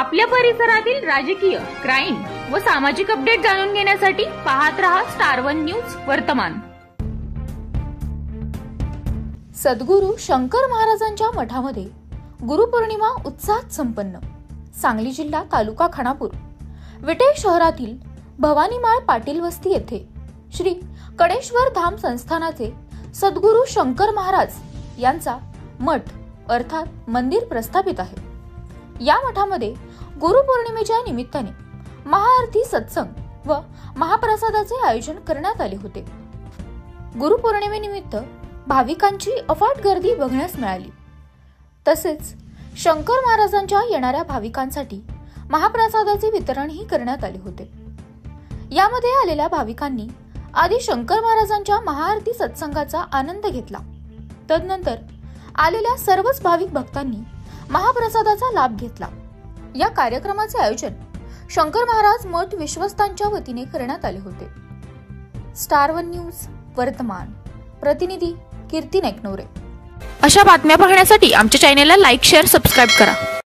आपल्या परिसरातील राजकीय, क्राईम व सामाजिक अपडेट जाणून घेण्यासाठी पाहत रहा स्टार वन न्यूज वर्तमान। सद्गुरू शंकर महाराजांच्या मठामध्ये गुरुपौर्णिमा उत्साहात संपन्न। सांगली जिल्हा तालुका खानापूर विटे शहरातील भवानीमाळ पाटील वस्ती येथे श्री कडेश्वर धाम संस्थानाचे सद्गुरू शंकर महाराज यांचा मठ अर्थात मंदिर प्रस्थापित आहे। या मठामध्ये गुरुपौर्णिमेच्या निमित्ताने महाआरती, सत्संग व महाप्रसादाचे आयोजन करण्यात आले होते। गुरुपौर्णिमेनिमित्त भाविकांची अफाट गर्दी बघण्यास मिळाली। तसेच शंकर महाराजांच्या येणाऱ्या भाविकांसाठी महाप्रसादाचे वितरणही करण्यात आले होते। यामध्ये आलेल्या भाविकांनी आधी शंकर महाराजांच्या महाआरती सत्संगाचा आनंद घेतला। तदनंतर आलेल्या सर्वच भाविक भक्तांनी महाप्रसादाचा लाभ घेतला। या कार्यक्रमाचे आयोजन शंकर महाराज मठ विश्वस्तांच्या वतीने करण्यात आले होते। स्टार वन न्यूज वर्तमान प्रतिनिधी कीर्ती नेकनवरे। अशा बातम्या पाहण्यासाठी आमच्या चॅनेलला लाईक, शेअर, सबस्क्राइब करा।